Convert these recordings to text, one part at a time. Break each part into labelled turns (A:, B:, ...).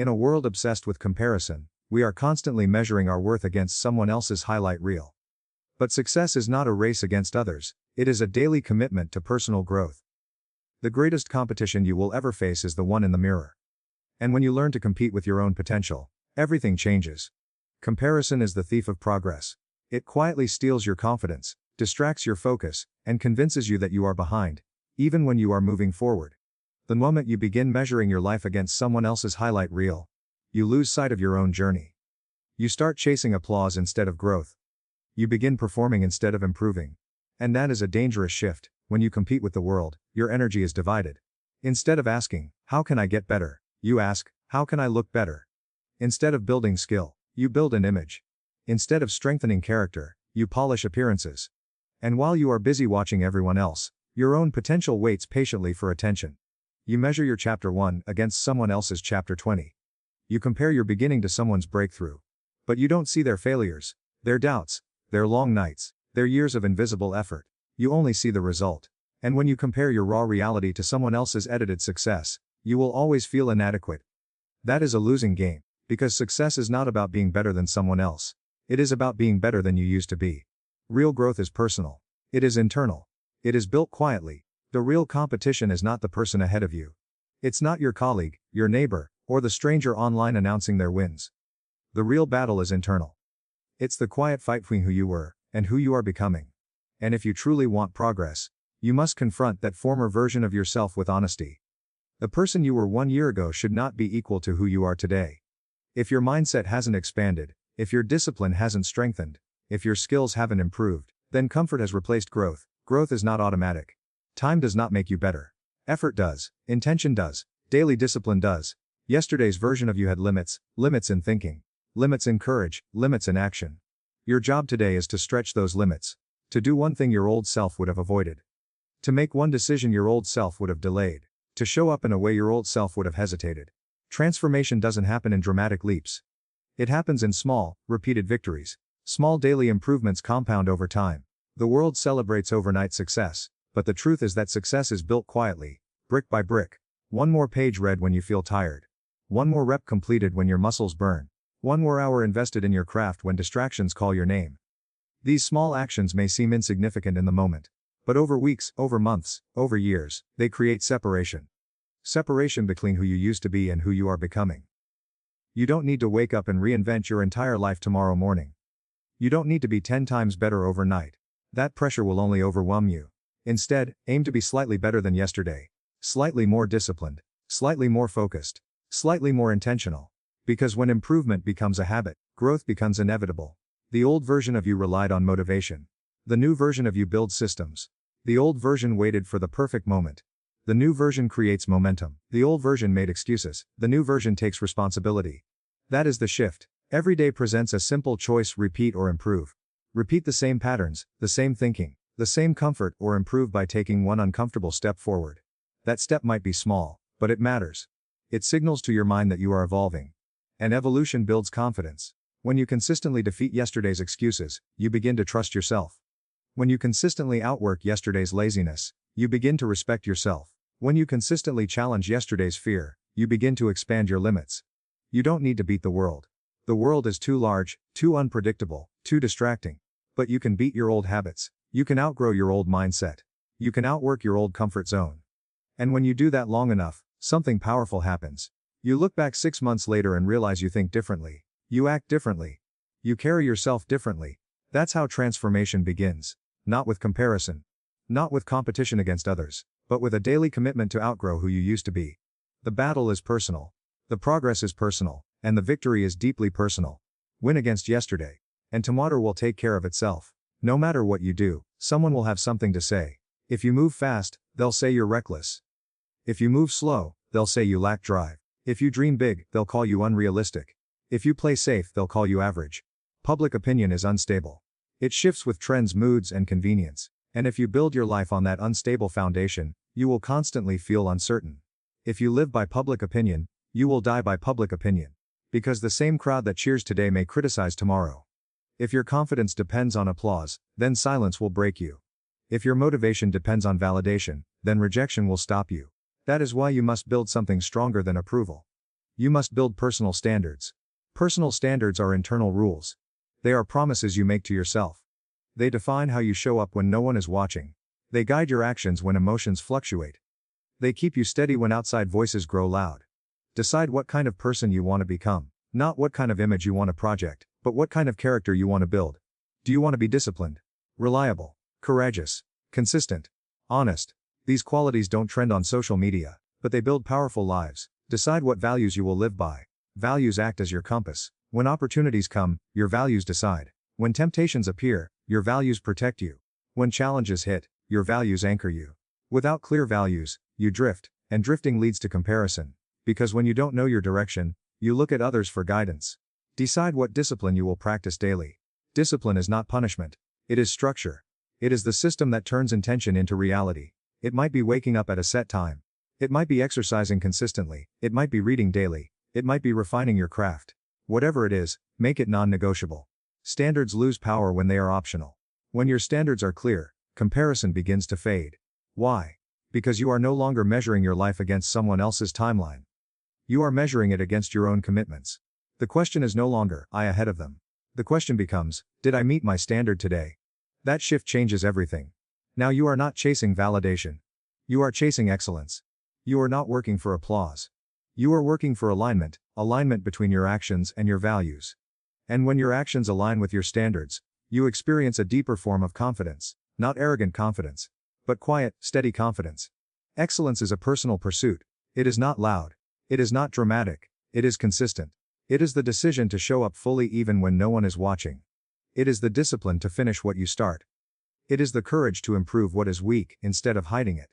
A: In a world obsessed with comparison, we are constantly measuring our worth against someone else's highlight reel. But success is not a race against others, it is a daily commitment to personal growth. The greatest competition you will ever face is the one in the mirror. And when you learn to compete with your own potential, everything changes. Comparison is the thief of progress. It quietly steals your confidence, distracts your focus, and convinces you that you are behind, even when you are moving forward. The moment you begin measuring your life against someone else's highlight reel, you lose sight of your own journey. You start chasing applause instead of growth. You begin performing instead of improving. And that is a dangerous shift. When you compete with the world, your energy is divided. Instead of asking, how can I get better? You ask, how can I look better? Instead of building skill, you build an image. Instead of strengthening character, you polish appearances. And while you are busy watching everyone else, your own potential waits patiently for attention. You measure your chapter 1 against someone else's chapter 20. You compare your beginning to someone's breakthrough. But you don't see their failures, their doubts, their long nights, their years of invisible effort. You only see the result. And when you compare your raw reality to someone else's edited success, you will always feel inadequate. That is a losing game, because success is not about being better than someone else. It is about being better than you used to be. Real growth is personal. It is internal. It is built quietly. The real competition is not the person ahead of you. It's not your colleague, your neighbor, or the stranger online announcing their wins. The real battle is internal. It's the quiet fight between who you were and who you are becoming. And if you truly want progress, you must confront that former version of yourself with honesty. The person you were 1 year ago should not be equal to who you are today. If your mindset hasn't expanded, if your discipline hasn't strengthened, if your skills haven't improved, then comfort has replaced growth. Growth is not automatic. Time does not make you better. Effort does, intention does, daily discipline does. Yesterday's version of you had limits, limits in thinking, limits in courage, limits in action. Your job today is to stretch those limits. To do one thing your old self would have avoided. To make one decision your old self would have delayed. To show up in a way your old self would have hesitated. Transformation doesn't happen in dramatic leaps. It happens in small, repeated victories. Small daily improvements compound over time. The world celebrates overnight success, but the truth is that success is built quietly, brick by brick. One more page read when you feel tired. One more rep completed when your muscles burn. One more hour invested in your craft when distractions call your name. These small actions may seem insignificant in the moment, but over weeks, over months, over years, they create separation. Separation between who you used to be and who you are becoming. You don't need to wake up and reinvent your entire life tomorrow morning. You don't need to be 10 times better overnight. That pressure will only overwhelm you. Instead, aim to be slightly better than yesterday. Slightly more disciplined. Slightly more focused. Slightly more intentional. Because when improvement becomes a habit, growth becomes inevitable. The old version of you relied on motivation. The new version of you builds systems. The old version waited for the perfect moment. The new version creates momentum. The old version made excuses. The new version takes responsibility. That is the shift. Every day presents a simple choice: repeat or improve. Repeat the same patterns, the same thinking, the same comfort, or improve by taking one uncomfortable step forward. That step might be small, but it matters. It signals to your mind that you are evolving. And evolution builds confidence. When you consistently defeat yesterday's excuses, you begin to trust yourself. When you consistently outwork yesterday's laziness, you begin to respect yourself. When you consistently challenge yesterday's fear, you begin to expand your limits. You don't need to beat the world. The world is too large, too unpredictable, too distracting. But you can beat your old habits. You can outgrow your old mindset. You can outwork your old comfort zone. And when you do that long enough, something powerful happens. You look back 6 months later and realize you think differently. You act differently. You carry yourself differently. That's how transformation begins. Not with comparison. Not with competition against others, but with a daily commitment to outgrow who you used to be. The battle is personal. The progress is personal. And the victory is deeply personal. Win against yesterday. And tomorrow will take care of itself. No matter what you do, someone will have something to say. If you move fast, they'll say you're reckless. If you move slow, they'll say you lack drive. If you dream big, they'll call you unrealistic. If you play safe, they'll call you average. Public opinion is unstable. It shifts with trends, moods, and convenience. And if you build your life on that unstable foundation, you will constantly feel uncertain. If you live by public opinion, you will die by public opinion. Because the same crowd that cheers today may criticize tomorrow. If your confidence depends on applause, then silence will break you. If your motivation depends on validation, then rejection will stop you. That is why you must build something stronger than approval. You must build personal standards. Personal standards are internal rules. They are promises you make to yourself. They define how you show up when no one is watching. They guide your actions when emotions fluctuate. They keep you steady when outside voices grow loud. Decide what kind of person you want to become, not what kind of image you want to project, but what kind of character you want to build. Do you want to be disciplined, reliable, courageous, consistent, honest? These qualities don't trend on social media, but they build powerful lives. Decide what values you will live by. Values act as your compass. When opportunities come, your values decide. When temptations appear, your values protect you. When challenges hit, your values anchor you. Without clear values, you drift, and drifting leads to comparison. Because when you don't know your direction, you look at others for guidance. Decide what discipline you will practice daily. Discipline is not punishment. It is structure. It is the system that turns intention into reality. It might be waking up at a set time. It might be exercising consistently. It might be reading daily. It might be refining your craft. Whatever it is, make it non-negotiable. Standards lose power when they are optional. When your standards are clear, comparison begins to fade. Why? Because you are no longer measuring your life against someone else's timeline. You are measuring it against your own commitments. The question is no longer, "I ahead of them?" The question becomes, "Did I meet my standard today?" That shift changes everything. Now you are not chasing validation. You are chasing excellence. You are not working for applause. You are working for alignment between your actions and your values. And when your actions align with your standards, you experience a deeper form of confidence, not arrogant confidence, but quiet, steady confidence. Excellence is a personal pursuit. It is not loud. It is not dramatic. It is consistent. It is the decision to show up fully even when no one is watching. It is the discipline to finish what you start. It is the courage to improve what is weak instead of hiding it.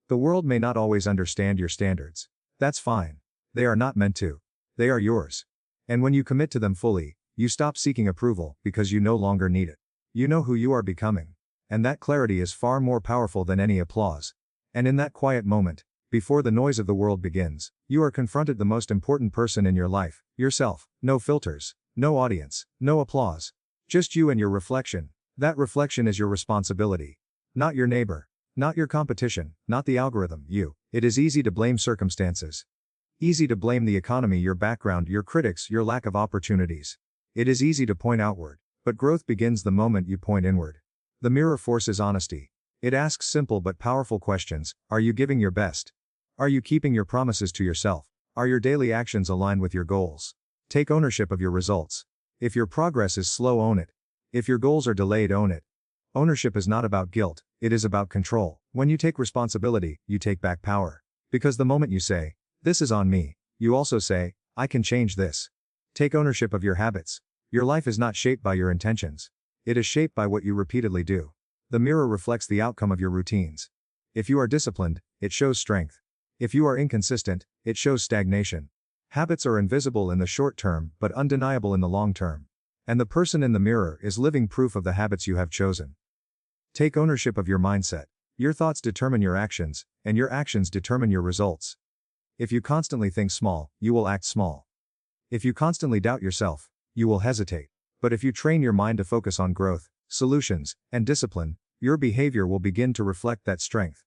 A: The world may not always understand your standards. That's fine. They are not meant to. They are yours. And when you commit to them fully, you stop seeking approval because you no longer need it. You know who you are becoming. And that clarity is far more powerful than any applause. And in that quiet moment, before the noise of the world begins, you are confronted the most important person in your life, yourself. No filters, no audience, no applause. Just you and your reflection. That reflection is your responsibility. Not your neighbor. Not your competition, not the algorithm, you. It is easy to blame circumstances. Easy to blame the economy, your background, your critics, your lack of opportunities. It is easy to point outward, but growth begins the moment you point inward. The mirror forces honesty. It asks simple but powerful questions. Are you giving your best? Are you keeping your promises to yourself? Are your daily actions aligned with your goals? Take ownership of your results. If your progress is slow, own it. If your goals are delayed, own it. Ownership is not about guilt, it is about control. When you take responsibility, you take back power. Because the moment you say, "This is on me," you also say, "I can change this." Take ownership of your habits. Your life is not shaped by your intentions. It is shaped by what you repeatedly do. The mirror reflects the outcome of your routines. If you are disciplined, it shows strength. If you are inconsistent, it shows stagnation. Habits are invisible in the short term but undeniable in the long term. And the person in the mirror is living proof of the habits you have chosen. Take ownership of your mindset. Your thoughts determine your actions, and your actions determine your results. If you constantly think small, you will act small. If you constantly doubt yourself, you will hesitate. But if you train your mind to focus on growth, solutions, and discipline, your behavior will begin to reflect that strength.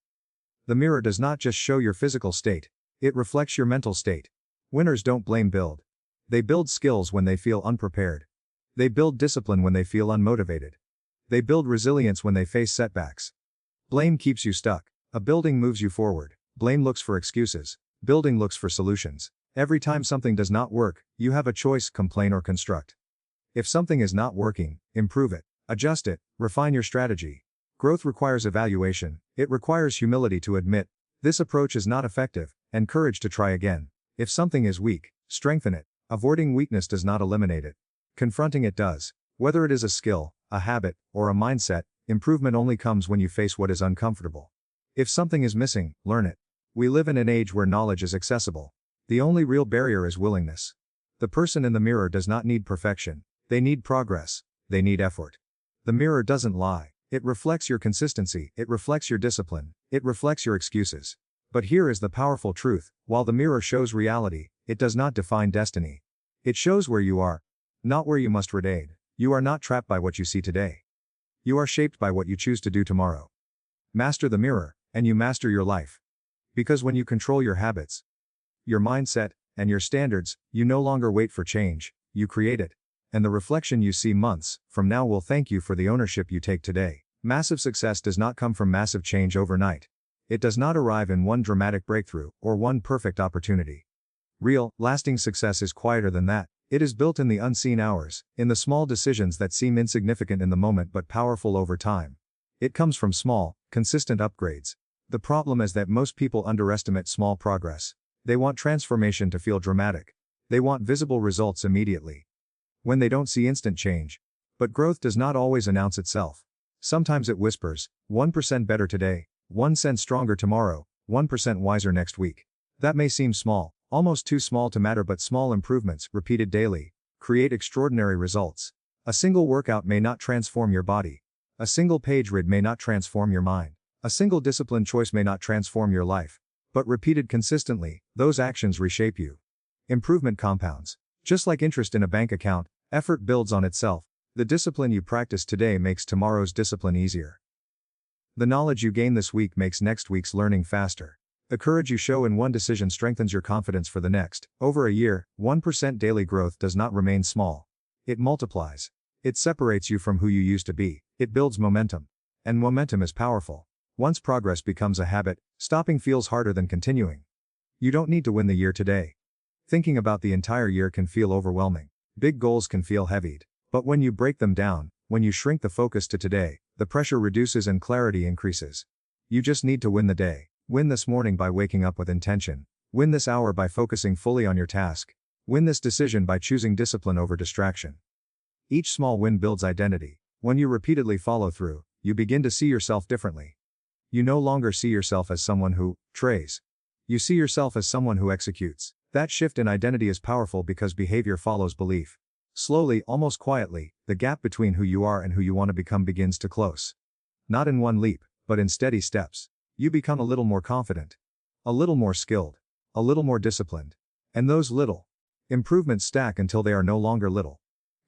A: The mirror does not just show your physical state, it reflects your mental state. Winners don't build. They build skills when they feel unprepared. They build discipline when they feel unmotivated. They build resilience when they face setbacks. Blame keeps you stuck. A building moves you forward. Blame looks for excuses. Building looks for solutions. Every time something does not work, you have a choice: complain or construct. If something is not working, improve it, adjust it, refine your strategy. Growth requires evaluation. It requires humility to admit, this approach is not effective, and courage to try again. If something is weak, strengthen it. Avoiding weakness does not eliminate it. Confronting it does. Whether it is a skill, a habit, or a mindset, improvement only comes when you face what is uncomfortable. If something is missing, learn it. We live in an age where knowledge is accessible. The only real barrier is willingness. The person in the mirror does not need perfection. They need progress. They need effort. The mirror doesn't lie. It reflects your consistency. It reflects your discipline. It reflects your excuses. But here is the powerful truth: while the mirror shows reality, it does not define destiny. It shows where you are, not where you must read. You are not trapped by what you see today. You are shaped by what you choose to do tomorrow. Master the mirror, and you master your life. Because when you control your habits, your mindset, And your standards, you no longer wait for change, you create it. And the reflection you see months from now will thank you for the ownership you take today. Massive success does not come from massive change overnight. It does not arrive in one dramatic breakthrough or one perfect opportunity. Real, lasting success is quieter than that. It is built in the unseen hours, in the small decisions that seem insignificant in the moment but powerful over time. It comes from small, consistent upgrades. The problem is that most people underestimate small progress. They want transformation to feel dramatic. They want visible results immediately. When they don't see instant change. But growth does not always announce itself. Sometimes it whispers, 1% better today, 1% stronger tomorrow, 1% wiser next week. That may seem small, almost too small to matter, but small improvements, repeated daily, create extraordinary results. A single workout may not transform your body. A single page read may not transform your mind. A single disciplined choice may not transform your life. But repeated consistently, those actions reshape you. Improvement compounds. Just like interest in a bank account, effort builds on itself. The discipline you practice today makes tomorrow's discipline easier. The knowledge you gain this week makes next week's learning faster. The courage you show in one decision strengthens your confidence for the next. Over a year, 1% daily growth does not remain small. It multiplies. It separates you from who you used to be. It builds momentum. And momentum is powerful. Once progress becomes a habit, stopping feels harder than continuing. You don't need to win the year today. Thinking about the entire year can feel overwhelming. Big goals can feel heavied. But when you break them down, when you shrink the focus to today, the pressure reduces and clarity increases. You just need to win the day. Win this morning by waking up with intention. Win this hour by focusing fully on your task. Win this decision by choosing discipline over distraction. Each small win builds identity. When you repeatedly follow through, you begin to see yourself differently. You no longer see yourself as someone who trays. You see yourself as someone who executes. That shift in identity is powerful because behavior follows belief. Slowly, almost quietly, the gap between who you are and who you want to become begins to close. Not in one leap, but in steady steps. You become a little more confident. A little more skilled. A little more disciplined. And those little improvements stack until they are no longer little.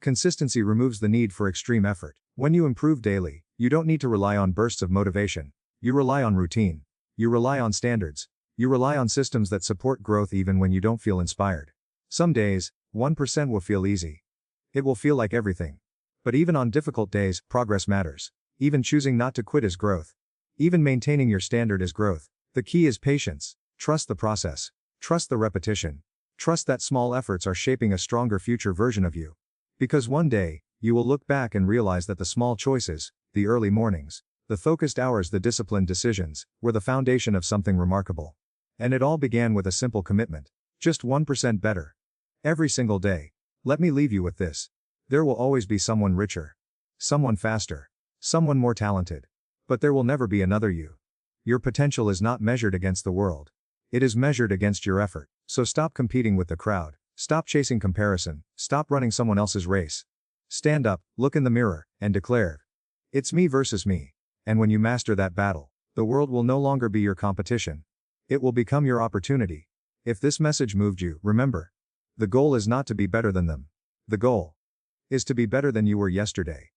A: Consistency removes the need for extreme effort. When you improve daily, you don't need to rely on bursts of motivation. You rely on routine. You rely on standards. You rely on systems that support growth even when you don't feel inspired. Some days, 1% will feel easy. It will feel like everything. But even on difficult days, progress matters. Even choosing not to quit is growth. Even maintaining your standard is growth. The key is patience. Trust the process. Trust the repetition. Trust that small efforts are shaping a stronger future version of you. Because one day, you will look back and realize that the small choices, the early mornings, the focused hours, the disciplined decisions, were the foundation of something remarkable. And it all began with a simple commitment. Just 1% better. Every single day. Let me leave you with this. There will always be someone richer. Someone faster. Someone more talented. But there will never be another you. Your potential is not measured against the world. It is measured against your effort. So stop competing with the crowd. Stop chasing comparison. Stop running someone else's race. Stand up, look in the mirror, and declare, it's me versus me. And when you master that battle, the world will no longer be your competition. It will become your opportunity. If this message moved you, remember, the goal is not to be better than them. The goal is to be better than you were yesterday.